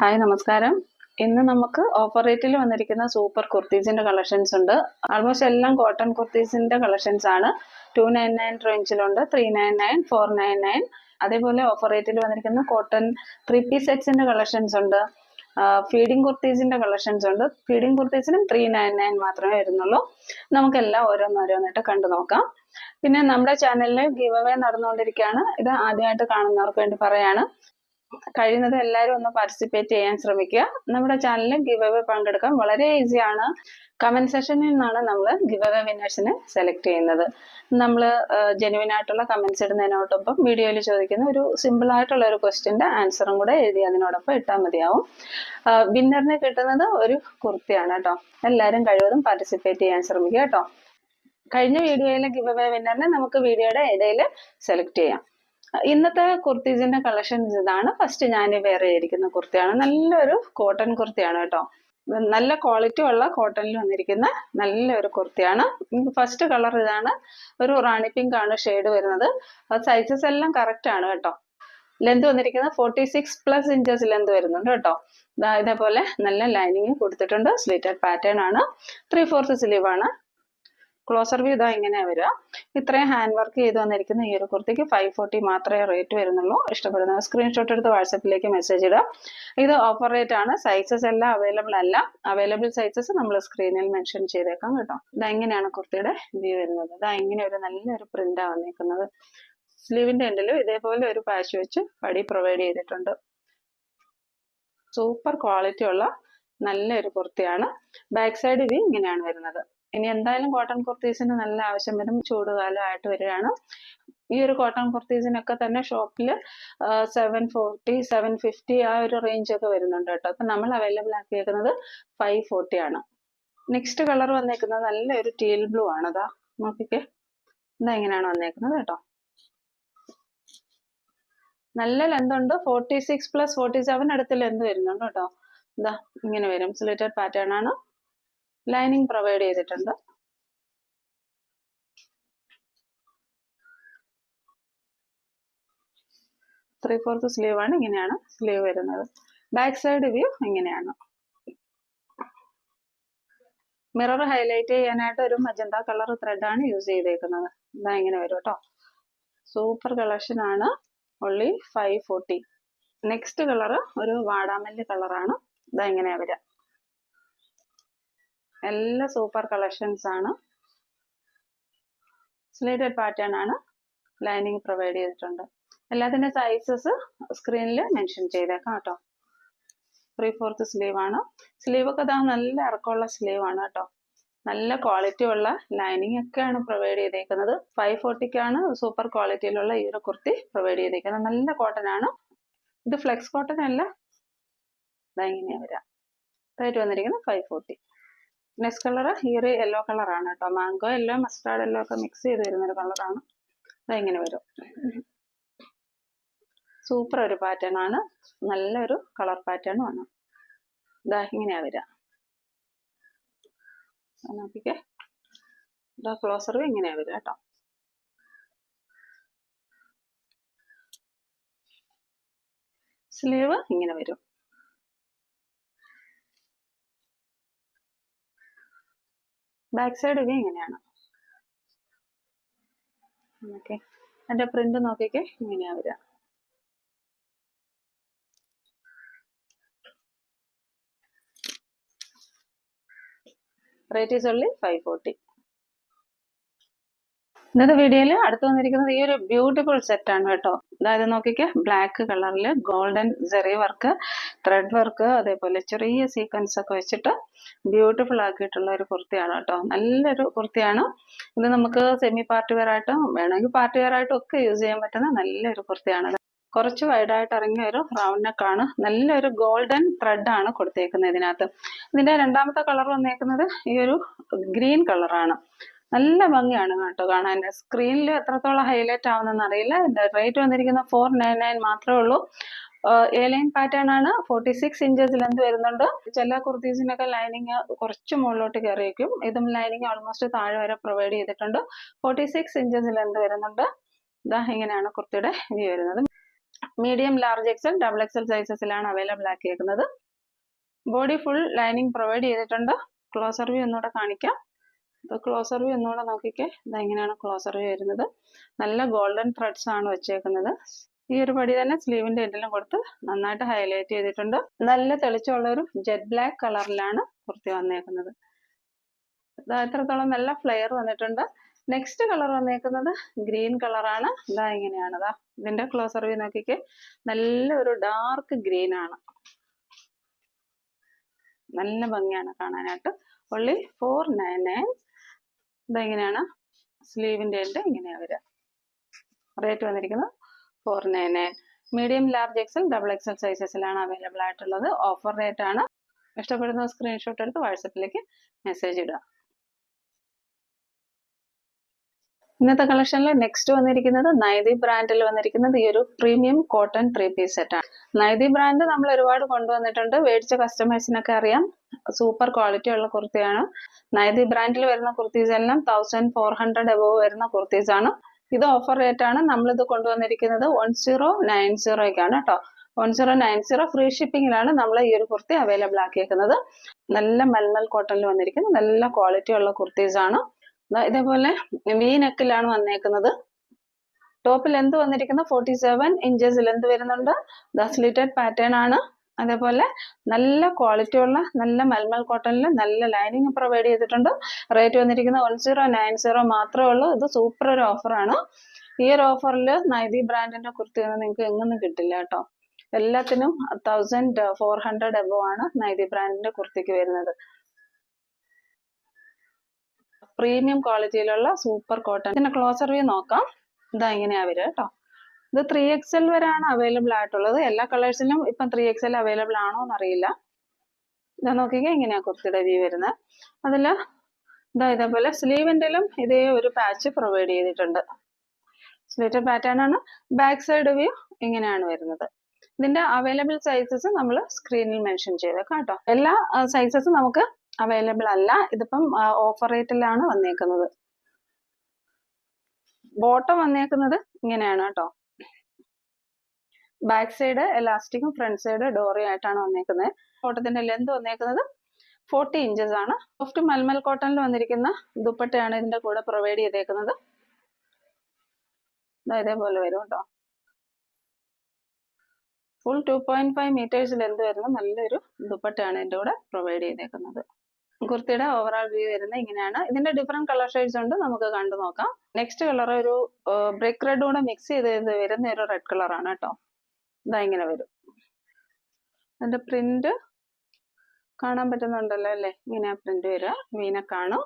Hi നമസ്കാരം. ഇന്ന് നമുക്ക് ഓഫർ റേറ്റിൽ വന്നിരിക്കുന്ന സൂപ്പർ കുർത്തീസിന്റെ കളക്ഷൻസ് ഉണ്ട്. ആൾമോസ്റ്റ് എല്ലാം കോട്ടൺ കുർത്തീസിന്റെ കളക്ഷൻസ് ആണ്. 299 റേഞ്ചിലുണ്ട്, 399, 499. അതേപോലെ ഓഫർ റേറ്റിൽ വന്നിരിക്കുന്ന കോട്ടൺ 3 പീസ് സെറ്റ്സിന്റെ കളക്ഷൻസ് ഉണ്ട്. ഫീഡിംഗ് കുർത്തീസിന്റെ കളക്ഷൻസ് ഉണ്ട്. ഫീഡിംഗ് കുർത്തീസിനും 399 മാത്രമേ വരുന്നുള്ളൂ. നമുക്കെല്ലാം ഓരോന്നോരോന്നായിട്ട് കണ്ടു നോക്കാം. പിന്നെ നമ്മുടെ ചാനലിൽ ഗിവ് അവേ നടന്നുകൊണ്ടിരിക്കുകയാണ്. ഇത് ആദ്യമായിട്ട് കാണുന്നവർക്ക് വേണ്ടി പറയാണ്, കഴിയുന്നത് എല്ലാവരും ഒന്ന് പാർട്ടിസിപ്പേറ്റ് ചെയ്യാൻ ശ്രമിക്കുക. നമ്മുടെ ചാനലിൽ ഗിവ് അവേ പങ്കെടുക്കാൻ വളരെ ഈസിയാണ്. കമന്റ് സെഷനിൽ നിന്നാണ് നമ്മൾ ഗിവ് അവേ വിന്നേഴ്സിനെ സെലക്ട് ചെയ്യുന്നത്. നമ്മൾ ജെനുവിൻ ആയിട്ടുള്ള കമന്റ്സ് ഇടുന്നതിനോടൊപ്പം വീഡിയോയിൽ ചോദിക്കുന്ന ഒരു സിമ്പിൾ ആയിട്ടുള്ള ഒരു ക്വസ്റ്റ്യന്റെ ആൻസറും കൂടെ എഴുതി അതിനോടൊപ്പം ഇട്ടാൽ മതിയാവും. വിന്നറിന് കിട്ടുന്നത് ഒരു കുർത്തിയാണ് കേട്ടോ. എല്ലാവരും കഴിവതും പാർട്ടിസിപ്പേറ്റ് ചെയ്യാൻ ശ്രമിക്കുക കേട്ടോ. കഴിഞ്ഞ വീഡിയോയിലെ ഗിവ് അവേ വിന്നറിനെ നമുക്ക് വീഡിയോയുടെ ഇടയിൽ സെലക്ട് ചെയ്യാം. ഇന്നത്തെ കുർത്തീസിന്റെ കളക്ഷൻസ് ഇതാണ്. ഫസ്റ്റ് ഞാൻ വെയർ ചെയ്തിരിക്കുന്ന കുർത്തിയാണ്. നല്ലൊരു കോട്ടൺ കുർത്തിയാണ് കേട്ടോ. നല്ല ക്വാളിറ്റി ഉള്ള കോട്ടണിൽ വന്നിരിക്കുന്ന നല്ലൊരു കുർത്തിയാണ്. ഫസ്റ്റ് കളർ ഇതാണ്. ഒരു റാണി പിങ്ക് ആണ് ഷെയ്ഡ് വരുന്നത്. സൈസസ് എല്ലാം കറക്റ്റ് ആണ് കേട്ടോ. ലെന്ത് വന്നിരിക്കുന്നത് 46+ ഇഞ്ചസ് ലെന്ത് വരുന്നുണ്ട് കേട്ടോ. ഇതേപോലെ നല്ല ലൈനിങ് കൊടുത്തിട്ടുണ്ട്. സ്ലിറ്റഡ് പാറ്റേൺ ആണ്. 3/4 സ്ലീവ് ആണ്. ക്ലോസർ വ്യൂ ഇതാ ഇങ്ങനെ വരിക. ഇത്രയും ഹാൻഡ് വർക്ക് ചെയ്ത് വന്നിരിക്കുന്ന ഈ ഒരു കുർത്തിക്ക് 540 മാത്രമേ റേറ്റ് വരുന്നുള്ളൂ. ഇഷ്ടപ്പെടുന്നവർ സ്ക്രീൻഷോട്ട് എടുത്ത് വാട്സപ്പിലേക്ക് മെസ്സേജ് ഇടുക. ഇത് ഓഫർ റേറ്റ് ആണ്. സൈസസ് എല്ലാം അവൈലബിൾ അല്ല. അവൈലബിൾ സൈസസ് നമ്മൾ സ്ക്രീനിൽ മെൻഷൻ ചെയ്തേക്കാം കേട്ടോ. ഇതാ ഇങ്ങനെയാണ് കുർത്തിയുടെ വ്യൂ വരുന്നത്. ഇതാ ഇങ്ങനെ ഒരു നല്ലൊരു പ്രിന്റാണ് വന്നിരിക്കുന്നത്. സ്ലീവിന്റെ എൻഡിലും ഇതേപോലെ ഒരു പാച്ച് വെച്ച് പടി പ്രൊവൈഡ് ചെയ്തിട്ടുണ്ട്. സൂപ്പർ ക്വാളിറ്റി ഉള്ള നല്ലൊരു കുർത്തിയാണ്. ബാക്ക് സൈഡ് വ്യൂ ഇങ്ങനെയാണ് വരുന്നത്. ഇനി എന്തായാലും കോട്ടൺ കുർത്തീസിന് നല്ല ആവശ്യം വരും. ചൂടുകാലം ആയിട്ട് വരികയാണ്. ഈ ഒരു കോട്ടൺ കുർത്തീസിനൊക്കെ തന്നെ ഷോപ്പിൽ 740, 750 ആ ഒരു റേഞ്ച് ഒക്കെ വരുന്നുണ്ട് കേട്ടോ. അപ്പൊ നമ്മൾ അവൈലബിൾ ആക്കിയേക്കുന്നത് 540 ആണ്. നെക്സ്റ്റ് കളർ വന്നേക്കുന്നത് നല്ലൊരു ടീൽ ബ്ലൂ ആണ്. അതാ നോക്കിക്കേ, ഇതാ ഇങ്ങനെയാണ് വന്നേക്കുന്നത് കേട്ടോ. നല്ല ലെന്ത് ഉണ്ട്. 46+ 47 അടുത്ത് ലെന്ത് വരുന്നുണ്ട് കേട്ടോ. ഇതാ ഇങ്ങനെ വരും. സ്ലിറ്റഡ് പാറ്റേൺ ആണ്. ലൈനിങ് പ്രൊവൈഡ് ചെയ്തിട്ടുണ്ട്. ത്രീ-ഫോർത്ത് സ്ലീവ് ആണ്. ഇങ്ങനെയാണ് സ്ലീവ് വരുന്നത്. ബാക്ക് സൈഡ് വ്യൂ ഇങ്ങനെയാണ്. മിറർ ഹൈലൈറ്റ് ചെയ്യാനായിട്ട് ഒരു മജന്ത കളർ ത്രെഡ് ആണ് യൂസ് ചെയ്തേക്കുന്നത്. ഇതാ ഇങ്ങനെ വരും കേട്ടോ. സൂപ്പർ കളക്ഷൻ ആണ്. ഓൺലി 540. നെക്സ്റ്റ് കളർ ഒരു വാടാമല്ലി കളറാണ്. ഇതാ ഇങ്ങനെയാ വരിക. എല്ലാം സൂപ്പർ കളക്ഷൻസ് ആണ്. സ്ലിറ്റഡ് പാറ്റേൺ ആണ്. ലൈനിങ് പ്രൊവൈഡ് ചെയ്തിട്ടുണ്ട്. എല്ലാത്തിന്റെ സൈസസ് സ്ക്രീനിൽ മെൻഷൻ ചെയ്തേക്കാം കേട്ടോ. 3/4 സ്ലീവ് ആണ്. സ്ലീവ് ഒക്കെ നല്ല ഇറക്കമുള്ള സ്ലീവ് ആണ് കേട്ടോ. നല്ല ക്വാളിറ്റി ഉള്ള ലൈനിങ് ഒക്കെയാണ് പ്രൊവൈഡ് ചെയ്തേക്കുന്നത്. 540ക്കാണ് സൂപ്പർ ക്വാളിറ്റിയിലുള്ള ഈ ഒരു കുർത്തി പ്രൊവൈഡ് ചെയ്തേക്കുന്നത്. നല്ല കോട്ടൺ ആണ്. ഇത് ഫ്ലെക്സ് കോട്ടൺ അല്ല. ഇങ്ങനെയാ വരാം. റേറ്റ് വന്നിരിക്കുന്നത് 540. നെക്സ്റ്റ് കളർ ഈ ഒരു യെല്ലോ കളറാണ് കേട്ടോ. മാംഗോ യെല്ലോ, മസ്റ്റാർഡ് യെല്ലോ ഒക്കെ മിക്സ് ചെയ്ത് വരുന്നൊരു കളറാണ്. ഇങ്ങനെ വരും. സൂപ്പർ ഒരു പാറ്റേൺ ആണ്. നല്ലൊരു കളർ പാറ്റേണും ആണ്. ഇതാ ഇങ്ങനെയാ വരിക. നോക്കിക്കേ, ഇതാ ക്ലോസറും ഇങ്ങനെയാ വരിക കേട്ടോ. സ്ലീവ് ഇങ്ങനെ വരും. ബാക്ക് സൈഡ് ഇത് ഇങ്ങനെയാണ്. ഓക്കെ, അതിന്റെ പ്രിന്റ് നോക്കിക്കേ, ഇങ്ങനെയാ വരിക. Rate is only 540. ഇന്നത്തെ വീഡിയോയിൽ അടുത്ത് വന്നിരിക്കുന്നത് ഈ ഒരു ബ്യൂട്ടിഫുൾ സെറ്റ് ആണ് കേട്ടോ. അതായത് നോക്കിക്കേ, ബ്ലാക്ക് കളറിൽ golden Jerry work, thread work, അതേപോലെ ചെറിയ സീക്വൻസ് ഒക്കെ വെച്ചിട്ട് ബ്യൂട്ടിഫുൾ ആക്കിയിട്ടുള്ള ഒരു കുർത്തിയാണ് കേട്ടോ. നല്ലൊരു കുർത്തിയാണ്. ഇത് നമുക്ക് സെമി പാർട്ടി വെയർ ആയിട്ടും വേണമെങ്കിൽ പാർട്ടി വെയർ ആയിട്ടും ഒക്കെ യൂസ് ചെയ്യാൻ പറ്റുന്ന നല്ലൊരു കുർത്തിയാണ്. കുറച്ച് വൈഡായിട്ട് ഇറങ്ങിയ ഒരു റൗണ്ട് നെക്ക് ആണ്. നല്ലൊരു ഗോൾഡൻ ത്രെഡ് ആണ് കൊടുത്തേക്കുന്നത് ഇതിനകത്ത്. ഇതിന്റെ രണ്ടാമത്തെ കളർ വന്നേക്കുന്നത് ഈ ഒരു ഗ്രീൻ കളറാണ്. നല്ല ഭംഗിയാണ് കേട്ടോ കാണാൻ. സ്ക്രീനിൽ എത്രത്തോളം ഹൈലൈറ്റ് ആവുന്നെന്ന് അറിയില്ല. റേറ്റ് വന്നിരിക്കുന്നത് 499 മാത്രമേ ഉള്ളൂ. എ ലൈൻ പാറ്റേൺ ആണ്. 46 ഇഞ്ചസ് ലെന്ത് വരുന്നുണ്ട്. ചില കുർത്തീസിനൊക്കെ ലൈനിങ് കുറച്ച് മുകളിലോട്ട് കയറി വയ്ക്കും. ഇതും ലൈനിങ് ഓൾമോസ്റ്റ് താഴെ വരെ പ്രൊവൈഡ് ചെയ്തിട്ടുണ്ട്. 46 ഇഞ്ചസ് ലെന്ത് വരുന്നുണ്ട്. ഇതാ ഇങ്ങനെയാണ് കുർത്തിയുടെ വ്യൂ വരുന്നത്. Medium, large XL, double XL സൈസസിലാണ് അവൈലബിൾ ആക്കിയേക്കുന്നത്. ബോഡി ഫുൾ ലൈനിങ് പ്രൊവൈഡ് ചെയ്തിട്ടുണ്ട്. ക്ലോസർ വ്യൂ ഒന്നുകൂടെ കാണിക്കാം. ക്ലോസർ വ്യൂ ഒന്നുകൂടെ നോക്കിക്കേ. ഇതെങ്ങനെയാണ് ക്ലോസർ വ്യൂ വരുന്നത്. നല്ല ഗോൾഡൻ ത്രെഡ്സ് ആണ് വെച്ചേക്കുന്നത്. ഈ ഒരു പടി തന്നെ സ്ലീവിന്റെ എൻഡിലും കൊടുത്ത് നന്നായിട്ട് ഹൈലൈറ്റ് ചെയ്തിട്ടുണ്ട്. നല്ല തെളിച്ചമുള്ള ഒരു ജെറ്റ് ബ്ലാക്ക് കളറിലാണ് കുർത്തി വന്നേക്കുന്നത്. ഇത്രത്തോളം നല്ല ഫ്ലെയർ വന്നിട്ടുണ്ട്. നെക്സ്റ്റ് കളർ വന്നേക്കുന്നത് ഗ്രീൻ കളറാണ്. ഇങ്ങനെയാണ്. ഇതിന്റെ ക്ലോസർ വ്യൂ നോക്കിക്കേ. നല്ലൊരു ഡാർക്ക് ഗ്രീൻ ആണ്. നല്ല ഭംഗിയാണ് കാണാനായിട്ട്. only 499. ഇതെങ്ങനെയാണ് സ്ലീവിന്റെ എൻഡ് ഇങ്ങനെയാ വരിക. റേറ്റ് വന്നിരിക്കുന്നത് 499. Medium, large XL, double XL സൈസസിലാണ് അവൈലബിൾ ആയിട്ടുള്ളത്. ഓഫർ റേറ്റ് ആണ്. ഇഷ്ടപ്പെടുന്ന സ്ക്രീൻഷോട്ട് എടുത്ത് വാട്സപ്പിലേക്ക് മെസ്സേജ് ഇടുക. ഇന്നത്തെ കളക്ഷനിൽ നെക്സ്റ്റ് വന്നിരിക്കുന്നത് നൈതി ബ്രാൻഡിൽ വന്നിരിക്കുന്നത് ഈ ഒരു പ്രീമിയം കോട്ടൺ 3 പീസ് സെറ്റ് ആണ്. നൈതി ബ്രാൻഡ് നമ്മൾ ഒരുപാട് കൊണ്ടുവന്നിട്ടുണ്ട്. മേടിച്ച കസ്റ്റമേഴ്സിനൊക്കെ അറിയാം. സൂപ്പർ ക്വാളിറ്റി ഉള്ള കുർത്തിയാണ്. നൈതി ബ്രാൻഡിൽ വരുന്ന കുർത്തീസ് എല്ലാം 1400 എബോവ് വരുന്ന കുർത്തീസ് ആണ്. ഇത് ഓഫർ റേറ്റ് ആണ്. നമ്മളിത് കൊണ്ടുവന്നിരിക്കുന്നത് 1090 കേട്ടോ. 1090 ഫ്രീ ഷിപ്പിംഗിലാണ് നമ്മൾ ഈ ഒരു കുർത്തി അവൈലബിൾ ആക്കിയേക്കുന്നത്. നല്ല മൽമൽ കോട്ടണിൽ വന്നിരിക്കുന്നത് നല്ല ക്വാളിറ്റി ഉള്ള കുർത്തീസ് ആണ്. ഇതേപോലെ വി നെക്കിലാണ് വന്നേക്കുന്നത്. ടോപ്പ് ലെന്ത് വന്നിരിക്കുന്നത് 47 ഇഞ്ചസ് ലെന്ത് വരുന്നുണ്ട്. സ്ലിറ്റഡ് പാറ്റേൺ ആണ്. അതേപോലെ നല്ല ക്വാളിറ്റി ഉള്ള നല്ല മൽമൽ കോട്ടണിൽ നല്ല ലൈനിങ് പ്രൊവൈഡ് ചെയ്തിട്ടുണ്ട്. റേറ്റ് വന്നിരിക്കുന്നത് 1090 മാത്രമേ ഉള്ളൂ. ഇത് സൂപ്പർ ഒരു ഓഫറാണ്. ഈ ഒരു ഓഫറിൽ നൈതി ബ്രാൻഡിന്റെ കുർത്തിയൊന്നും നിങ്ങൾക്ക് എങ്ങൊന്നും കിട്ടില്ല കേട്ടോ. എല്ലാത്തിനും 1400 എബോ ആണ് നൈതി ബ്രാൻഡിന്റെ കുർത്തിക്ക് വരുന്നത്. പ്രീമിയം ക്വാളിറ്റിയിലുള്ള സൂപ്പർ കോട്ടൺ. ഇതിന്റെ ക്ലോസർ വ്യൂ നോക്കാം. ഇങ്ങനെയാ വരിക കേട്ടോ. ഇത് 3XL വരെയാണ് അവൈലബിൾ ആയിട്ടുള്ളത്. എല്ലാ കളേഴ്സിലും ഇപ്പം 3XL അവൈലബിൾ ആണോ എന്നറിയില്ല. ഇതാ നോക്കിക്കേ, ഇങ്ങനെയാ കുർത്തിയുടെ വ്യൂ വരുന്നത്. അതില് ഇതേപോലെ സ്ലീവിൻ്റെലും ഇതേ ഒരു പാച്ച് പ്രൊവൈഡ് ചെയ്തിട്ടുണ്ട്. സ്ലിറ്റഡ് പാറ്റേൺ ആണ്. ബാക്ക് സൈഡ് വ്യൂ ഇങ്ങനെയാണ് വരുന്നത്. ഇതിന്റെ അവൈലബിൾ സൈസസ് നമ്മൾ സ്ക്രീനിൽ മെൻഷൻ ചെയ്തേക്കാം കേട്ടോ. എല്ലാ സൈസസും നമുക്ക് അവൈലബിൾ അല്ല. ഇതിപ്പം ഓഫർ റേറ്റിലാണ് വന്നേക്കുന്നത്. ബോട്ടം വന്നേക്കുന്നത് ഇങ്ങനെയാണ് കേട്ടോ. ബാക്ക് സൈഡ് എലാസ്റ്റിക്കും ഫ്രണ്ട് സൈഡ് ഡോറി ആയിട്ടാണ് വന്നേക്കുന്നത്. ബോട്ടത്തിന്റെ ലെന്ത് വന്നേക്കുന്നത് 40 ഇഞ്ചസ് ആണ്. സോഫ്റ്റ് മൽമൽ കോട്ടണിൽ വന്നിരിക്കുന്ന ദുപ്പട്ടയാണ് ഇതിന്റെ കൂടെ പ്രൊവൈഡ് ചെയ്തേക്കുന്നത്. ഇതേപോലെ വരും കേട്ടോ. ഫുൾ 2.5 മീറ്റേഴ്സ് ലെന്ത് വരുന്ന നല്ലൊരു ദുപ്പട്ടയാണ് ഇതിന്റെ കൂടെ പ്രൊവൈഡ് ചെയ്തേക്കുന്നത്. കുർത്തിയുടെ ഓവറോൾ വ്യൂ വരുന്നത് ഇങ്ങനെയാണ്. ഇതിന്റെ ഡിഫറെന്റ് കളർ ഷെയ്ഡ്സ് ഉണ്ട്, നമുക്ക് കണ്ടു നോക്കാം. നെക്സ്റ്റ് കളർ ഒരു ബ്രിക്ക് റെഡ് കൂടെ മിക്സ് ചെയ്ത് വരുന്ന ഒരു റെഡ് കളറാണ് കേട്ടോ. ഇങ്ങനെ വരും. അതിന്റെ പ്രിന്റ് കാണാൻ പറ്റുന്നുണ്ടല്ലോ അല്ലേ. ഇങ്ങനെയാ പ്രിന്റ് വരിക. വീനക്കാണ്.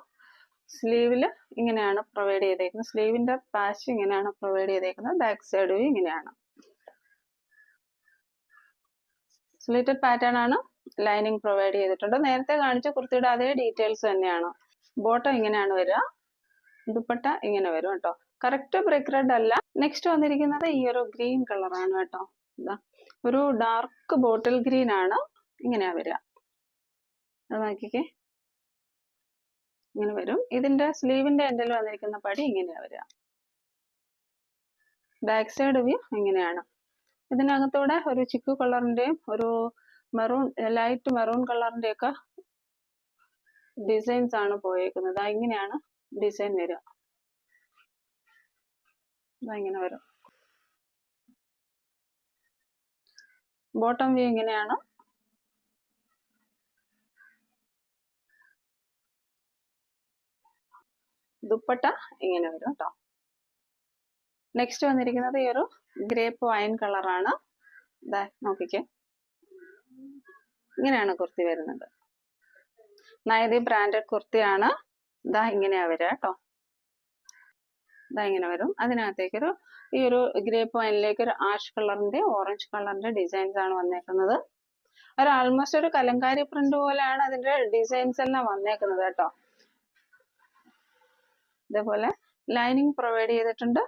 സ്ലീവില് ഇങ്ങനെയാണ് പ്രൊവൈഡ് ചെയ്തേക്കുന്നത്. സ്ലീവിന്റെ പാച്ച് ഇങ്ങനെയാണ് പ്രൊവൈഡ് ചെയ്തേക്കുന്നത്. ബാക്ക് സൈഡ് വ്യൂ ഇങ്ങനെയാണ്. സ്ലിറ്റഡ് പാറ്റേൺ ആണ്. ലൈനിങ് പ്രൊവൈഡ് ചെയ്തിട്ടുണ്ട്. നേരത്തെ കാണിച്ച കുർത്തിയുടെ അതേ ഡീറ്റെയിൽസ് തന്നെയാണ്. ബോട്ടം ഇങ്ങനെയാണ് വരിക. ദുപ്പട്ട ഇങ്ങനെ വരും കേട്ടോ. കറക്റ്റ് ബ്രിക്ക് റെഡ് അല്ല. നെക്സ്റ്റ് വന്നിരിക്കുന്നത് ഈ ഒരു ഗ്രീൻ കളറാണ് കേട്ടോ. ഒരു ഡാർക്ക് ബോട്ടിൽ ഗ്രീൻ ആണ്. ഇങ്ങനെയാ വരിക. അത് നോക്കിക്കേ, ഇങ്ങനെ വരും. ഇതിന്റെ സ്ലീവിന്റെ എൻഡിൽ വന്നിരിക്കുന്ന പടി ഇങ്ങനെയാ വരിക. ബാക്ക് സൈഡ് വ്യൂ ഇങ്ങനെയാണ്. ഇതിനകത്തൂടെ ഒരു ചിക്കു കളറിന്റെയും ഒരു മെറൂൺ, ലൈറ്റ് മെറൂൺ കളറിന്റെ ഒക്കെ ഡിസൈൻസ് ആണ് പോയേക്കുന്നത്. ഇങ്ങനെയാണ് ഡിസൈൻ വരിക. ഇങ്ങനെ വരും. ബോട്ടം വ്യൂ ഇങ്ങനെയാണ്. ദുപ്പട്ട ഇങ്ങനെ വരും കേട്ടോ. നെക്സ്റ്റ് വന്നിരിക്കുന്നത് ഈ ഒരു ഗ്രേപ്പ് വൈൻ കളറാണ്. നോക്കിക്കേ, ഇങ്ങനെയാണ് കുർത്തി വരുന്നത്. നൈതി ബ്രാൻഡഡ് കുർത്തിയാണ്. ഇങ്ങനെയാ വരിക കേട്ടോ. ഇങ്ങനെ വരും. അതിനകത്തേക്കൊരു ഈ ഒരു ഗ്രേപ്പ് വൈനിലേക്ക് ഒരു ആഷ് കളറിന്റെ ഓറഞ്ച് കളറിന്റെ ഡിസൈൻസ് ആണ് വന്നേക്കുന്നത്. ഒരു ആൾമോസ്റ്റ് ഒരു കലങ്കാരി പ്രിന്റ് പോലെയാണ് അതിന്റെ ഡിസൈൻസ് എല്ലാം വന്നേക്കുന്നത് കേട്ടോ. ഇതേപോലെ ലൈനിങ് പ്രൊവൈഡ് ചെയ്തിട്ടുണ്ട്.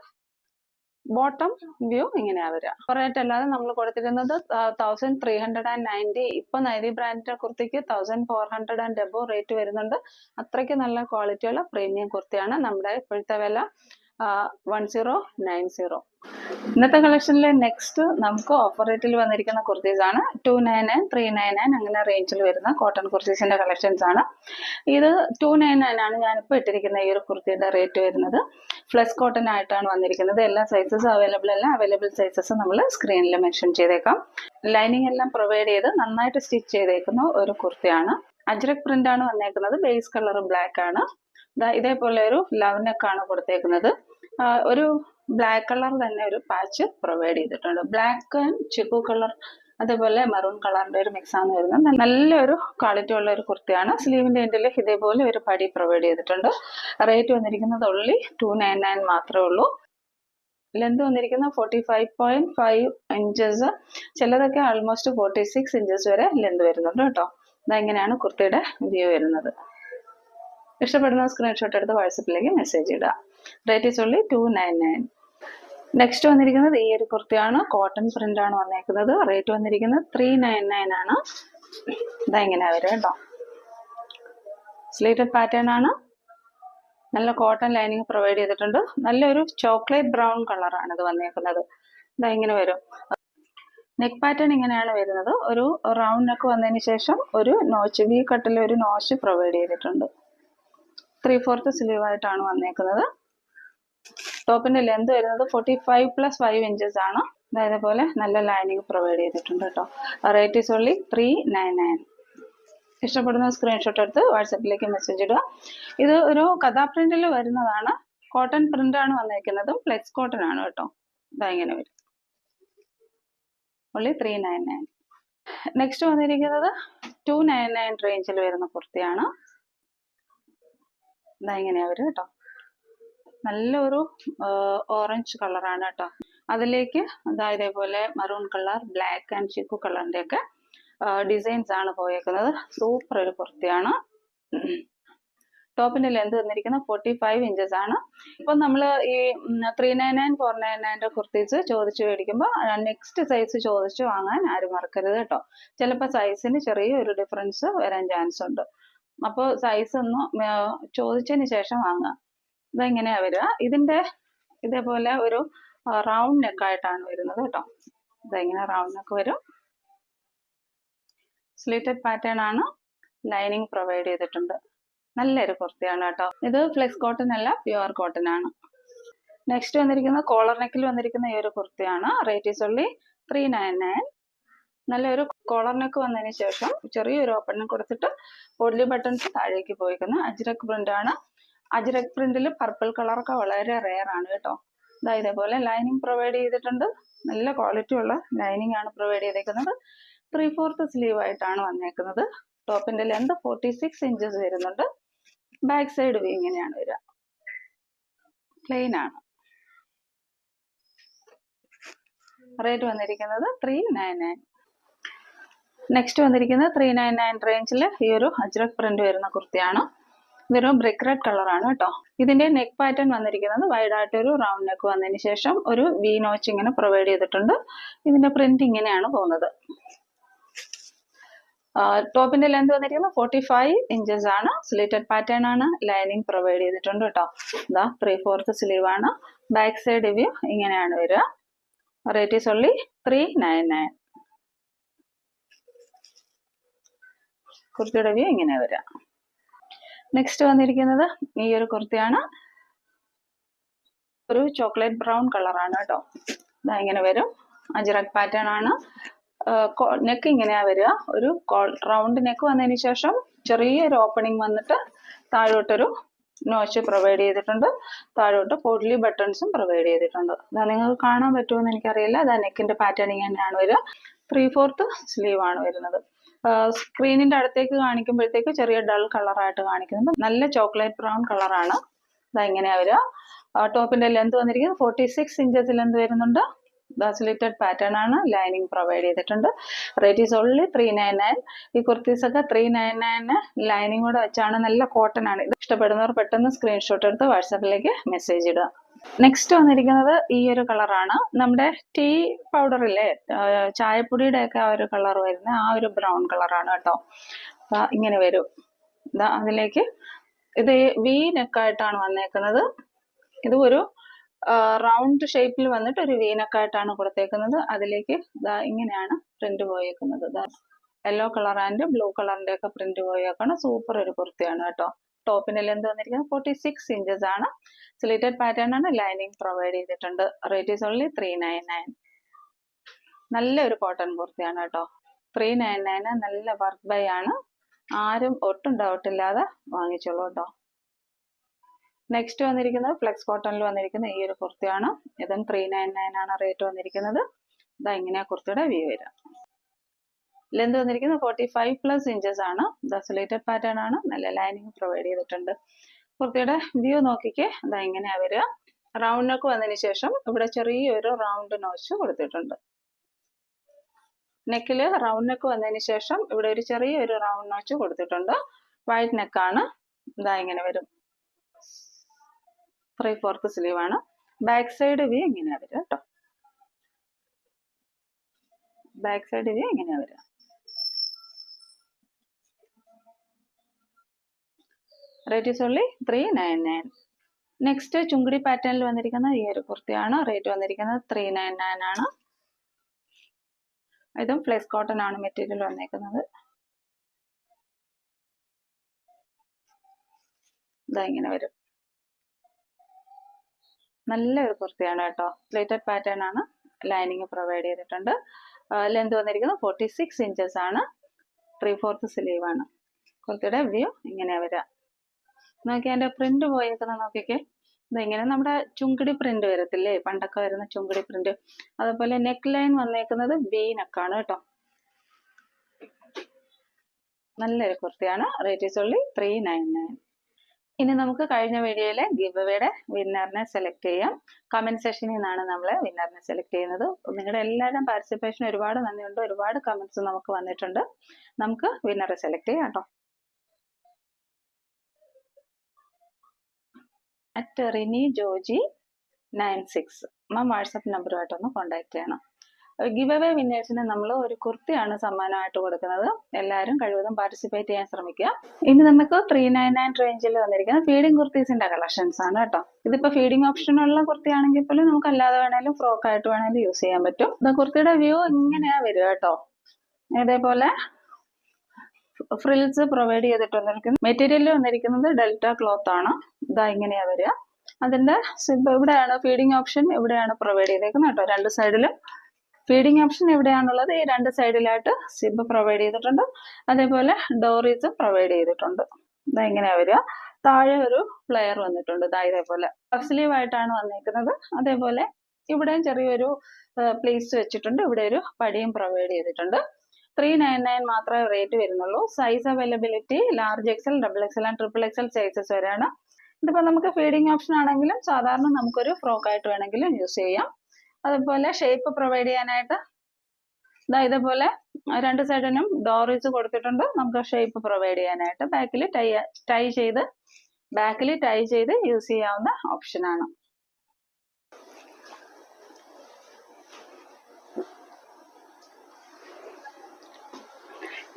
ബോട്ടം വ്യൂ ഇങ്ങനെയാ വരിക. റേറ്റ് അല്ലാതെ നമ്മൾ കൊടുത്തിരുന്നത് 1390. ഇപ്പൊ നൈതി ബ്രാൻഡിന്റെ കുർത്തിക്ക് 1400 എബോ റേറ്റ് വരുന്നുണ്ട്. അത്രയ്ക്ക് നല്ല ക്വാളിറ്റിയുള്ള പ്രീമിയം കുർത്തിയാണ്. നമ്മുടെ ഇപ്പോഴത്തെ വില 1090. ഇന്നത്തെ കളക്ഷനിലെ നെക്സ്റ്റ് നമുക്ക് ഓഫർ റേറ്റിൽ വന്നിരിക്കുന്ന കുർത്തീസ് ആണ് 299, 399 അങ്ങനെ റേഞ്ചിൽ വരുന്ന കോട്ടൺ കുർത്തീസിന്റെ കളക്ഷൻസ് ആണ്. ഇത് 299 ആണ് ഞാനിപ്പോൾ ഇട്ടിരിക്കുന്ന ഈ ഒരു കുർത്തിയുടെ റേറ്റ് വരുന്നത്. ഫ്ലസ് കോട്ടൺ ആയിട്ടാണ് വന്നിരിക്കുന്നത്. എല്ലാ സൈസസും അവൈലബിൾ അല്ല. അവൈലബിൾ സൈസസ് നമ്മൾ സ്ക്രീനിൽ മെൻഷൻ ചെയ്തേക്കാം. ലൈനിങ് എല്ലാം പ്രൊവൈഡ് ചെയ്ത് നന്നായിട്ട് സ്റ്റിച്ച് ചെയ്തേക്കുന്ന ഒരു കുർത്തിയാണ്. അജ്രക് പ്രിന്റ് ആണ് വന്നേക്കുന്നത്. ബേസ് കളർ ബ്ലാക്ക് ആണ്. ഇതേപോലെ ഒരു ലവ് നെക്ക് ആണ് കൊടുത്തേക്കുന്നത്. ഒരു ബ്ലാക്ക് കളർ തന്നെ ഒരു പാച്ച് പ്രൊവൈഡ് ചെയ്തിട്ടുണ്ട്. ബ്ലാക്ക് ആൻഡ് ചിക്കു കളർ അതേപോലെ മെറൂൺ കളറിന്റെ ഒരു മിക്സ് ആണ് വരുന്നത്. നല്ലൊരു ക്വാളിറ്റി ഉള്ള ഒരു കുർത്തിയാണ്. സ്ലീവിന്റെ എൻഡിൽ ഇതേപോലെ ഒരു പടി പ്രൊവൈഡ് ചെയ്തിട്ടുണ്ട്. റേറ്റ് വന്നിരിക്കുന്നത് ഓൺലി 299 മാത്രമേ ഉള്ളൂ. ലെന്ത് വന്നിരിക്കുന്നത് 45.5 ഇഞ്ചസ്, ചിലതൊക്കെ ആൾമോസ്റ്റ് 46 ഇഞ്ചസ് വരെ ലെന്ത് വരുന്നുണ്ട് കേട്ടോ. ഇതെങ്ങനെയാണ് കുർത്തിയുടെ വ്യൂ വരുന്നത്. ഇഷ്ടപ്പെടുന്ന സ്ക്രീൻഷോട്ട് എടുത്ത് വാട്സപ്പിലേക്ക് മെസ്സേജ് ഇടുക. Rate is only 299. നെക്സ്റ്റ് വന്നിരിക്കുന്നത് ഈ ഒരു കുർത്തിയാണ്. കോട്ടൺ പ്രിന്റ് ആണ് വന്നേക്കുന്നത്. റേറ്റ് വന്നിരിക്കുന്നത് 399 ആണ്. ഇതെങ്ങനെയാ വരും കേട്ടോ. സ്ലീറ്റഡ് പാറ്റേൺ ആണ്. നല്ല കോട്ടൺ ലൈനിങ് പ്രൊവൈഡ് ചെയ്തിട്ടുണ്ട്. നല്ലൊരു ചോക്ലേറ്റ് ബ്രൗൺ കളറാണ് ഇത് വന്നേക്കുന്നത്. ഇതെങ്ങനെ വരും. നെക്ക് പാറ്റേൺ ഇങ്ങനെയാണ് വരുന്നത്. ഒരു റൗണ്ട് നെക്ക് വന്നതിന് ശേഷം ഒരു നോച്ച്, വി കട്ടിൽ ഒരു നോച്ച് പ്രൊവൈഡ് ചെയ്തിട്ടുണ്ട്. 3/4 സ്ലീവ് ആയിട്ടാണ് വന്നേക്കുന്നത്. ടോപ്പിന്റെ ലെന്ത് വരുന്നത് 45+5 ഇഞ്ചസ് ആണ്. അതേപോലെ നല്ല ലൈനിങ് പ്രൊവൈഡ് ചെയ്തിട്ടുണ്ട് കേട്ടോ. Rate is only 399. ഇഷ്ടപ്പെടുന്ന സ്ക്രീൻഷോട്ട് എടുത്ത് വാട്സപ്പിലേക്ക് മെസ്സേജ് ഇടുക. ഇത് ഒരു കഥാ പ്രിന്റിൽ വരുന്നതാണ്. കോട്ടൺ പ്രിന്റ് ആണ് വന്നേക്കുന്നതും ഫ്ലെക്സ് കോട്ടൺ ആണ് കേട്ടോ. ഇങ്ങനെ വരും. ഓൺലി 399. നെക്സ്റ്റ് വന്നിരിക്കുന്നത് 299 റേഞ്ചിൽ വരുന്ന കുർത്തിയാണ്. ഇങ്ങനെയാ വരും കേട്ടോ. നല്ലൊരു ഓറഞ്ച് കളറാണ് കേട്ടോ. അതിലേക്ക് ഇതേപോലെ maroon colour, black and chikoo കളറിന്റെ ഒക്കെ ഡിസൈൻസ് ആണ് പോയേക്കുന്നത്. സൂപ്പർ ഒരു കുർത്തിയാണ്. ടോപ്പിന്റെ ലെന്ത് വന്നിരിക്കുന്നത് 45 ഇഞ്ചസ് ആണ്. ഇപ്പൊ നമ്മൾ ഈ 399, 499 കുർത്തീസ് ചോദിച്ചു മേടിക്കുമ്പോൾ നെക്സ്റ്റ് സൈസ് ചോദിച്ചു വാങ്ങാൻ ആരും മറക്കരുത് കേട്ടോ. ചിലപ്പോൾ സൈസിന് ചെറിയൊരു ഡിഫറൻസ് വരാൻ ചാൻസ് ഉണ്ട്. അപ്പോൾ സൈസ് ഒന്ന് ചോദിച്ചതിന് ശേഷം വാങ്ങുക. ഇതെങ്ങനെയാ വരിക. ഇതിന്റെ ഇതേപോലെ ഒരു റൗണ്ട് നെക്ക് ആയിട്ടാണ് വരുന്നത് കേട്ടോ. ഇതെങ്ങനെ റൗണ്ട് നെക്ക് വരും. സ്ലിറ്റഡ് പാറ്റേൺ ആണ്. ലൈനിങ് പ്രൊവൈഡ് ചെയ്തിട്ടുണ്ട്. നല്ലൊരു കുർത്തിയാണ് കേട്ടോ. ഇത് ഫ്ലെക്സ് കോട്ടൺ അല്ല, പ്യുവർ കോട്ടൺ ആണ്. നെക്സ്റ്റ് വന്നിരിക്കുന്നത് കോളർ നെക്കിൽ വന്നിരിക്കുന്ന ഈ ഒരു കുർത്തിയാണ്. Rate is only 399. നല്ലൊരു കോളർ നെക്ക് വന്നതിന് ശേഷം ചെറിയൊരു ഓപ്പണിങ് കൊടുത്തിട്ട് പൊഡ്ലി ബട്ടൺസ് താഴേക്ക് പോയിരിക്കുന്ന അജ്രക് പ്രിന്റ് ആണ്. അജ്രക് പ്രിന്റിൽ പർപ്പിൾ കളറൊക്കെ വളരെ റെയർ ആണ് കേട്ടോ. ഇതേപോലെ ലൈനിങ് പ്രൊവൈഡ് ചെയ്തിട്ടുണ്ട്. നല്ല ക്വാളിറ്റി ഉള്ള ലൈനിങ് ആണ് പ്രൊവൈഡ് ചെയ്തേക്കുന്നത്. 3/4 സ്ലീവ് ആയിട്ടാണ് വന്നേക്കുന്നത്. ടോപ്പിന്റെ ലെന്ത് 46 ഇഞ്ചസ് വരുന്നുണ്ട്. ബാക്ക് സൈഡ് വ്യൂ ഇങ്ങനെയാണ് വരിക. പ്ലെയിൻ ആണ്. റേറ്റ് വന്നിരിക്കുന്നത് 399. നെക്സ്റ്റ് വന്നിരിക്കുന്നത് 399 റേഞ്ചിൽ ഈ ഒരു അജ്രക് പ്രിന്റ് വരുന്ന കുർത്തിയാണ്. ഇതൊരു ബ്രിക്ക് റെഡ് കളറാണ് കേട്ടോ. ഇതിന്റെ നെക്ക് പാറ്റേൺ വന്നിരിക്കുന്നത് വൈഡ് ആയിട്ട് ഒരു റൗണ്ട് നെക്ക് വന്നതിന് ശേഷം ഒരു വി നോച്ച് ഇങ്ങനെ പ്രൊവൈഡ് ചെയ്തിട്ടുണ്ട്. ഇതിന്റെ പ്രിന്റ് ഇങ്ങനെയാണ് പോകുന്നത്. ടോപ്പിന്റെ ലെന്ത് വന്നിരിക്കുന്നത് 45 ഇഞ്ചസ് ആണ്. സ്ലിറ്റഡ് പാറ്റേൺ ആണ്. ലൈനിങ് പ്രൊവൈഡ് ചെയ്തിട്ടുണ്ട് കേട്ടോ. 3/4 സ്ലീവ് ആണ്. ബാക്ക് സൈഡ് വ്യൂ ഇങ്ങനെയാണ് വരിക. Rate is only 399. കുർത്തിയുടെ വ്യൂ ഇങ്ങനെ വരിക. നെക്സ്റ്റ് വന്നിരിക്കുന്നത് ഈ ഒരു കുർത്തിയാണ്. ഒരു ചോക്ലേറ്റ് ബ്രൗൺ കളറാണ് കേട്ടോ. ഇങ്ങനെ വരും. അജ്രക് പാറ്റേൺ ആണ്. നെക്ക് ഇങ്ങനെയാ വരിക. ഒരു റൗണ്ട് നെക്ക് വന്നതിന് ശേഷം ചെറിയൊരു ഓപ്പണിംഗ് വന്നിട്ട് താഴോട്ടൊരു നോച്ച് പ്രൊവൈഡ് ചെയ്തിട്ടുണ്ട്. താഴോട്ട് പോഡ്ലി ബട്ടൺസും പ്രൊവൈഡ് ചെയ്തിട്ടുണ്ട്. നിങ്ങൾക്ക് കാണാൻ പറ്റുമെന്ന് എനിക്കറിയില്ല. നെക്കിന്റെ പാറ്റേൺ ഇങ്ങനെയാണ് വരിക. 3/4 സ്ലീവ് ആണ് വരുന്നത്. സ്ക്രീനിന്റെ അടുത്തേക്ക് കാണിക്കുമ്പോഴത്തേക്ക് ചെറിയ ഡൾ കളറായിട്ട് കാണിക്കുന്നുണ്ട്. നല്ല ചോക്ലേറ്റ് ബ്രൗൺ കളറാണ്. ഇങ്ങനെയാ വരിക. ടോപ്പിന്റെ ലെന്ത് വന്നിരിക്കുന്നത് 46 ഇഞ്ചസ് ലെന്ത് വരുന്നുണ്ട്. സ്ലിറ്റഡ് പാറ്റേൺ ആണ്. ലൈനിങ് പ്രൊവൈഡ് ചെയ്തിട്ടുണ്ട്. Rate is only 399. ഈ കുർത്തീസ് ഒക്കെ 399 ലൈനിങ് കൂടെ വെച്ചാണ്. നല്ല കോട്ടൺ ആണ്. ഇത് ഇഷ്ടപ്പെടുന്നവർ പെട്ടെന്ന് സ്ക്രീൻഷോട്ട് എടുത്ത് വാട്സാപ്പിലേക്ക് മെസ്സേജ് ഇടുക. നെക്സ്റ്റ് വന്നിരിക്കുന്നത് ഈ ഒരു കളറാണ്. നമ്മുടെ ടീ പൗഡർ ഇല്ലേ, ചായപ്പൊടിയുടെ ഒക്കെ ആ ഒരു കളർ വരുന്ന ആ ഒരു ബ്രൗൺ കളറാണ് കേട്ടോ. ഇങ്ങനെ വരും. അതിലേക്ക് ഇത് വി നെക്കായിട്ടാണ് വന്നേക്കുന്നത്. ഇത് ഒരു റൗണ്ട് ഷേപ്പിൽ വന്നിട്ട് ഒരു വീനക്കായിട്ടാണ് കൊടുത്തേക്കുന്നത്. അതിലേക്ക് ഇങ്ങനെയാണ് പ്രിന്റ് പോയേക്കുന്നത്. യെല്ലോ കളർ ആൻഡ് ബ്ലൂ കളറിന്റെ ഒക്കെ പ്രിന്റ് പോയേക്കാണ്. സൂപ്പർ ഒരു കുർത്തിയാണ് കേട്ടോ. ടോപ്പിന്റെ ലെന്ത് വന്നിരിക്കുന്നത് 46 ഇഞ്ചസ് ആണ്. സ്ലിറ്റഡ് പാറ്റേൺ ആണ്. ലൈനിങ് പ്രൊവൈഡ് ചെയ്തിട്ടുണ്ട്. Rate is only 399. നല്ലൊരു കോട്ടൺ കുർത്തിയാണ് കേട്ടോ. 399 നല്ല വർക്ക് ബൈ ആണ്. ആരും ഒട്ടും ഡൗട്ട് ഇല്ലാതെ വാങ്ങിച്ചോളൂ കേട്ടോ. നെക്സ്റ്റ് വന്നിരിക്കുന്നത് ഫ്ലെക്സ് കോട്ടണിൽ വന്നിരിക്കുന്ന ഈ ഒരു കുർത്തിയാണ്. ഇതും 399 ആണ് റേറ്റ് വന്നിരിക്കുന്നത്. ഇതാ ഇങ്ങനെയാ കുർത്തിയുടെ വ്യൂ വരാം. ലെന്ത് വന്നിരിക്കുന്നത് 45+ ഇഞ്ചസ് ആണ്. സ്ലിറ്റഡ് പാറ്റേൺ ആണ്. നല്ല ലൈനിങ് പ്രൊവൈഡ് ചെയ്തിട്ടുണ്ട്. കുർത്തിയുടെ വ്യൂ നോക്കിക്കേ. ഇതാ ഇങ്ങനെയാ വരിക. റൗണ്ട് നെക്ക് വന്നതിന് ശേഷം ഇവിടെ ചെറിയൊരു റൗണ്ട് നോച്ച് കൊടുത്തിട്ടുണ്ട്. നെക്കില് റൗണ്ട് നെക്ക് വന്നതിന് ശേഷം ഇവിടെ ഒരു ചെറിയൊരു റൗണ്ട് നോച്ച് കൊടുത്തിട്ടുണ്ട്. വൈറ്റ് നെക്കാണ്. ഇതാ ഇങ്ങനെ വരും. 3/4 സ്ലീവ് ആണ്. ബാക്ക് സൈഡ് വ്യൂ ഇങ്ങനെയാ വരിക കേട്ടോ. ബാക്ക് സൈഡ് വ്യൂ ഇങ്ങനെയാ വരിക. Rate is only 399. Next chungidi പാറ്റേണിൽ വന്നിരിക്കുന്ന ഈ ഒരു കുർത്തിയാണ്. റേറ്റ് വന്നിരിക്കുന്നത് 399 ആണ്. ഇതും ഫ്ലെക്സ് കോട്ടൺ ആണ് മെറ്റീരിയൽ വന്നേക്കുന്നത്. ഇതാ ഇങ്ങനെ വരും. നല്ലൊരു കുർത്തിയാണ് കേട്ടോ. സ്ലിറ്റഡ് പാറ്റേൺ ആണ്. ലൈനിങ് പ്രൊവൈഡ് ചെയ്തിട്ടുണ്ട്. ലെന്ത് വന്നിരിക്കുന്നത് 46 ഇഞ്ചസ് ആണ്. 3/4 സ്ലീവ് ആണ്. കുർത്തിയുടെ വ്യൂ ഇങ്ങനെയാ വരിക. നോക്കി അതിന്റെ പ്രിന്റ് പോയേക്കുന്ന നോക്കിക്കേ. ഇതെങ്ങനെ നമ്മുടെ ചുങ്കിടി പ്രിന്റ് വരത്തില്ലേ, പണ്ടൊക്കെ വരുന്ന ചുങ്കിടി പ്രിന്റ്. അതുപോലെ നെക്ക് ലൈൻ വന്നേക്കുന്നത് വി നെക്കാണ് കേട്ടോ. നല്ലൊരു കുർത്തിയാണ്. Rate is only 399. ഇനി നമുക്ക് കഴിഞ്ഞ വീഡിയോയിലെ ഗിവ് അവേയുടെ വിന്നറിനെ സെലക്ട് ചെയ്യാം. കമന്റ് സെക്ഷനിൽ നിന്നാണ് നമ്മൾ വിന്നറിനെ സെലക്ട് ചെയ്യുന്നത്. നിങ്ങളുടെ എല്ലാവരുടെയും പാർട്ടിസിപ്പേഷൻ ഒരുപാട് നന്ദിയുണ്ട്. ഒരുപാട് കമന്റ്സ് നമുക്ക് വന്നിട്ടുണ്ട്. നമുക്ക് വിന്നറെ സെലക്ട് ചെയ്യാം കേട്ടോ. @റിനി ജോജി 96 മാം വാട്സപ്പ് നമ്പറുമായിട്ടൊന്ന് കോൺടാക്ട് ചെയ്യണം. ഗിവ് അവേ വിന്നേഴ്സിന് നമ്മൾ ഒരു കുർത്തിയാണ് സമ്മാനമായിട്ട് കൊടുക്കുന്നത്. എല്ലാവരും കഴിവതും പാർട്ടിസിപ്പേറ്റ് ചെയ്യാൻ ശ്രമിക്കുക. ഇനി നമുക്ക് 399 റേഞ്ചിൽ വന്നിരിക്കുന്ന ഫീഡിംഗ് കുർത്തീസിന്റെ കളക്ഷൻസ് ആണ് കേട്ടോ. ഇതിപ്പോ ഫീഡിംഗ് ഓപ്ഷൻ ഉള്ള കുർത്തിയാണെങ്കിൽ പോലും നമുക്ക് അല്ലാതെ വേണേലും ഫ്രോക്ക് ആയിട്ട് വേണേലും യൂസ് ചെയ്യാൻ പറ്റും. ഇത് കുർത്തിയുടെ വ്യൂ ഇങ്ങനെയാ വരിക കേട്ടോ. ഇതേപോലെ ഫ്രിൽസ് പ്രൊവൈഡ് ചെയ്തിട്ടുണ്ട്. മെറ്റീരിയൽ വന്നിരിക്കുന്നത് ഡെൽറ്റ ക്ലോത്ത് ആണ്. ഇതാ ഇങ്ങനെയാ വരിക. അതിന്റെ സിബ് ഇവിടെയാണ് ഫീഡിംഗ് ഓപ്ഷൻ ഇവിടെയാണ് പ്രൊവൈഡ് ചെയ്തേക്കുന്നത് കേട്ടോ. രണ്ട് സൈഡിലും ഫീഡിംഗ് ഓപ്ഷൻ എവിടെയാണുള്ളത് ഈ രണ്ട് സൈഡിലായിട്ട് സിബ് പ്രൊവൈഡ് ചെയ്തിട്ടുണ്ട്. അതേപോലെ ഡോറീസ് പ്രൊവൈഡ് ചെയ്തിട്ടുണ്ട്. ഇതാ ഇങ്ങനെയാ വരിക. താഴെ ഒരു പ്ലെയർ വന്നിട്ടുണ്ട്. ഇതാ ഇതേപോലെ പഫ് സ്ലീവ് ആയിട്ടാണ് വന്നേക്കുന്നത്. അതേപോലെ ഇവിടെയും ചെറിയൊരു പ്ലേസ് വെച്ചിട്ടുണ്ട്. ഇവിടെ ഒരു പടിയും പ്രൊവൈഡ് ചെയ്തിട്ടുണ്ട്. 399 മാത്രമേ റേറ്റ് വരുന്നുള്ളൂ. Size availability large Excel, XXL and XXL sizes വരെയാണ്. ഇതിപ്പോ നമുക്ക് ഫീഡിംഗ് ഓപ്ഷൻ ആണെങ്കിലും സാധാരണ നമുക്കൊരു ഫ്രോക്ക് ആയിട്ട് വേണമെങ്കിലും യൂസ് ചെയ്യാം. അതുപോലെ ഷേപ്പ് പ്രൊവൈഡ് ചെയ്യാനായിട്ട് ഇതേപോലെ രണ്ട് സൈഡിനും ഡോറീസ് കൊടുത്തിട്ടുണ്ട്. നമുക്ക് ഷേപ്പ് പ്രൊവൈഡ് ചെയ്യാനായിട്ട് ബാക്കിൽ ടൈ ചെയ്ത് യൂസ് ചെയ്യാവുന്ന ഓപ്ഷനാണ്.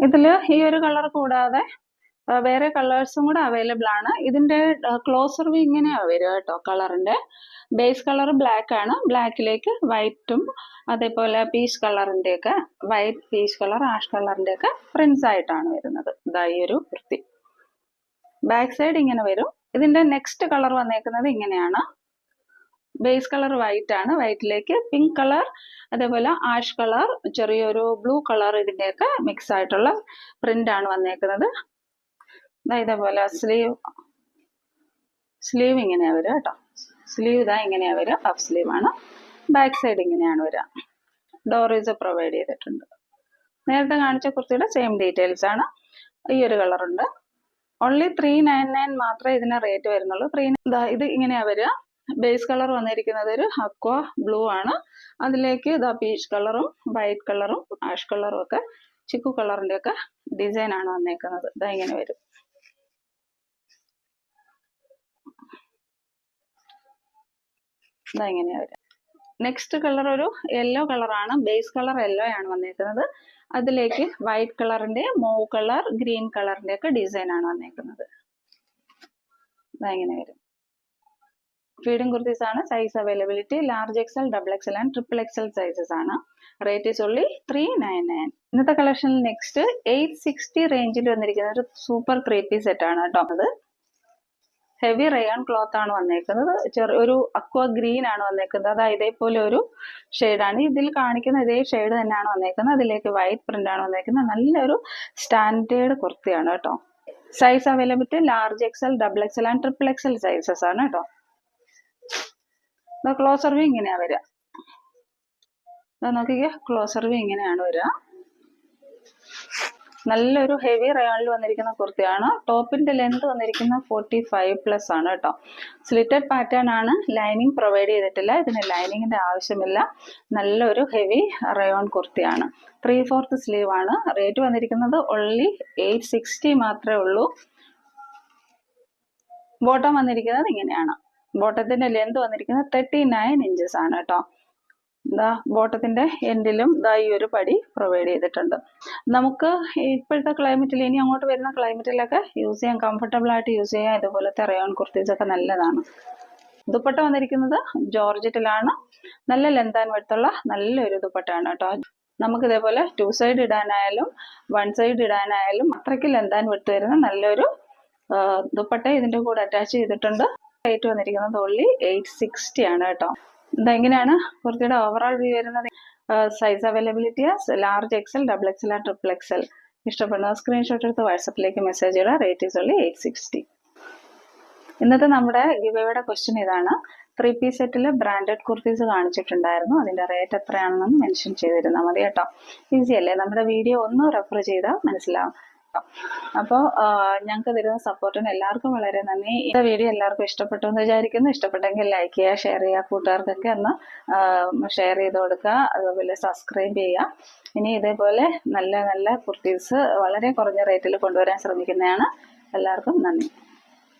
ഇതില് ഈ ഒരു കളർ കൂടാതെ വേറെ കളേഴ്സും കൂടെ അവൈലബിൾ ആണ്. ഇതിന്റെ ക്ലോസർ വ്യൂ ഇങ്ങനെയാ വരിക കേട്ടോ. കളറിന്റെ ബേസ് കളർ ബ്ലാക്ക് ആണ്. ബ്ലാക്കിലേക്ക് വൈറ്റും അതേപോലെ പീച്ച് കളറിന്റെ ഒക്കെ വൈറ്റ്, പീച്ച് കളർ, ആഷ് കളറിന്റെ ഒക്കെ പ്രിന്റ്സ് ആയിട്ടാണ് വരുന്നത്. ഇതാ ഈ ഒരു വൃത്തി. ബാക്ക് സൈഡ് ഇങ്ങനെ വരും. ഇതിന്റെ നെക്സ്റ്റ് കളർ വന്നേക്കുന്നത് ഇങ്ങനെയാണ്. ബേസ് കളർ വൈറ്റ് ആണ്. വൈറ്റിലേക്ക് പിങ്ക് കളർ, അതേപോലെ ആഷ് കളർ, ചെറിയൊരു ബ്ലൂ കളർ, ഇതിന്റെയൊക്കെ മിക്സ് ആയിട്ടുള്ള പ്രിന്റ് ആണ് വന്നേക്കുന്നത്. ഇതേപോലെ സ്ലീവ് ഇങ്ങനെയാ വരിക കേട്ടോ. സ്ലീവ് ഇതാ ഇങ്ങനെയാ വരിക. പഫ് സ്ലീവ് ആണ്. ബാക്ക് സൈഡ് ഇങ്ങനെയാണ് വരിക. ഡോറീസ് പ്രൊവൈഡ് ചെയ്തിട്ടുണ്ട്. നേരത്തെ കാണിച്ച കുർത്തിയുടെ സെയിം ഡീറ്റെയിൽസ് ആണ്. ഈ ഒരു കളറുണ്ട്. ഓൺലി 399 മാത്രമേ ഇതിന് റേറ്റ് വരുന്നുള്ളൂ. ഇത് ഇങ്ങനെയാ വരിക. ബേസ് കളർ വന്നിരിക്കുന്നത് ഒരു അക്വ ബ്ലൂ ആണ്. അതിലേക്ക് ഇതാ പീച്ച് കളറും വൈറ്റ് കളറും ആഷ് കളറും ഒക്കെ ചിക്കു കളറിന്റെ ഒക്കെ ഡിസൈൻ ആണ് വന്നേക്കുന്നത്. ഇതാ ഇങ്ങനെ വരും. ഇതാ ഇങ്ങനെയാ വരും. നെക്സ്റ്റ് കളർ ഒരു യെല്ലോ കളറാണ്. ബേസ് കളർ യെല്ലോ ആണ് വന്നേക്കുന്നത്. അതിലേക്ക് വൈറ്റ് കളറിന്റെ, മൂവ് കളർ, ഗ്രീൻ കളറിന്റെ ഒക്കെ ഡിസൈൻ ആണ് വന്നേക്കുന്നത്. ഇതാ ഇങ്ങനെ വരും. ഫീഡിംഗ് കുർത്തീസ് ആണ്. Size availability large XL, double XL and triple XL sizes ആണ്. Rate is only 399. ഇന്നത്തെ കളക്ഷനിൽ നെക്സ്റ്റ് 860 റേഞ്ചിൽ വന്നിരിക്കുന്ന ഒരു സൂപ്പർ 3-piece സെറ്റ് ആണ് കേട്ടോ. അത് ഹെവി റയോൺ ക്ലോത്ത് ആണ് വന്നേക്കുന്നത്. ഒരു അക്വ ഗ്രീൻ ആണ് വന്നേക്കുന്നത്. അതായത് ഇതേപോലെ ഒരു ഷെയ്ഡാണ് ഇതിൽ കാണിക്കുന്ന. ഇതേ ഷെയ്ഡ് തന്നെയാണ് വന്നേക്കുന്നത്. അതിലേക്ക് വൈറ്റ് പ്രിന്റ് ആണ് വന്നേക്കുന്നത്. നല്ലൊരു സ്റ്റാൻഡേർഡ് കുർത്തിയാണ് കേട്ടോ. Size availability large XL, double XL and triple XL sizes ആണ് കേട്ടോ. ക്ലോസർ വ്യൂ ഇങ്ങനെയാ വരിക. നോക്കിക്കേ, ക്ലോസർ വ്യൂ ഇങ്ങനെയാണ് വരിക. നല്ലൊരു ഹെവി റയോണിൽ വന്നിരിക്കുന്ന കുർത്തിയാണ്. ടോപ്പിന്റെ ലെന്ത് വന്നിരിക്കുന്ന 45+ ആണ് കേട്ടോ. സ്ലിറ്റഡ് പാറ്റേൺ ആണ്. ലൈനിങ് പ്രൊവൈഡ് ചെയ്തിട്ടില്ല. ഇതിന് ലൈനിങ്ങിന്റെ ആവശ്യമില്ല. നല്ലൊരു ഹെവി റയോൺ കുർത്തിയാണ്. 3/4 സ്ലീവ് ആണ്. റേറ്റ് വന്നിരിക്കുന്നത് ഓൺലി 860 മാത്രമേ ഉള്ളൂ. ബോട്ടം വന്നിരിക്കുന്നത് ഇങ്ങനെയാണ്. ബോട്ടത്തിന്റെ ലെന്ത് വന്നിരിക്കുന്നത് 39 ഇഞ്ചസ് ആണ് കേട്ടോ. ബോട്ടത്തിന്റെ എൻഡിലും ഈ ഒരു പടി പ്രൊവൈഡ് ചെയ്തിട്ടുണ്ട്. നമുക്ക് ഇപ്പോഴത്തെ ക്ലൈമറ്റിൽ, ഇനി അങ്ങോട്ട് വരുന്ന ക്ലൈമറ്റിലൊക്കെ യൂസ് ചെയ്യാൻ, കംഫർട്ടബിൾ ആയിട്ട് യൂസ് ചെയ്യാൻ ഇതുപോലത്തെ റയോൺ കുർത്തീസ് ഒക്കെ നല്ലതാണ്. ദുപ്പട്ട വന്നിരിക്കുന്നത് ജോർജറ്റിലാണ്. നല്ല ലെന്ത് ആൻഡ് വിഡ്ത്തുള്ള നല്ലൊരു ദുപ്പട്ടയാണ് കേട്ടോ. നമുക്ക് ഇതേപോലെ 2 സൈഡ് ഇടാനായാലും 1 സൈഡ് ഇടാനായാലും അത്രയ്ക്ക് ലെന്ത് ആൻഡ് വിഡ്ത്ത് വരുന്ന നല്ലൊരു ദുപ്പട്ട ഇതിന്റെ കൂടെ അറ്റാച്ച് ചെയ്തിട്ടുണ്ട്. റേറ്റ് വന്നിരിക്കുന്നത് ഓൺലി 860 ആണ് കേട്ടോ. ഇതെങ്ങനെയാണ് കുർത്തിയുടെ ഓവറോൾ വ്യൂ വരുന്നത്? Size availability large XL, double XL and triple Excel. ഇഷ്ടപ്പെടുന്ന സ്ക്രീൻഷോട്ട് എടുത്ത് വാട്സപ്പിലേക്ക് മെസ്സേജ് ചെയ്യുക. Rate is only 860. ഇന്നത്തെ നമ്മുടെ ഗിവയുടെ ക്വസ്റ്റ്യൻ ഇതാണ്. 3-piece സെറ്റിൽ ബ്രാൻഡഡ് കുർത്തീസ് കാണിച്ചിട്ടുണ്ടായിരുന്നു. അതിന്റെ റേറ്റ് എത്രയാണെന്ന് മെൻഷൻ ചെയ്തിരുന്നാൽ മതി കേട്ടോ. ഈസി അല്ലേ? നമ്മുടെ വീഡിയോ ഒന്ന് റെഫർ ചെയ്താൽ മനസ്സിലാവും. അപ്പോൾ ഞങ്ങൾക്ക് തരുന്ന സപ്പോർട്ടിന് എല്ലാവർക്കും വളരെ നന്ദി. ഈ വീഡിയോ എല്ലാവർക്കും ഇഷ്ടപ്പെട്ടു എന്ന് വിചാരിക്കുന്നു. ഇഷ്ടപ്പെട്ടെങ്കിൽ ലൈക്ക് ചെയ്യുക, ഷെയർ ചെയ്യുക, കൂട്ടുകാർക്കൊക്കെ ഒന്ന് ഷെയർ ചെയ്ത് കൊടുക്കുക. അതുപോലെ സബ്സ്ക്രൈബ് ചെയ്യുക. ഇനി ഇതേപോലെ നല്ല നല്ല കുർത്തീസ് വളരെ കുറഞ്ഞ റേറ്റിൽ കൊണ്ടുവരാൻ ശ്രമിക്കുന്നതാണ്. എല്ലാവർക്കും നന്ദി.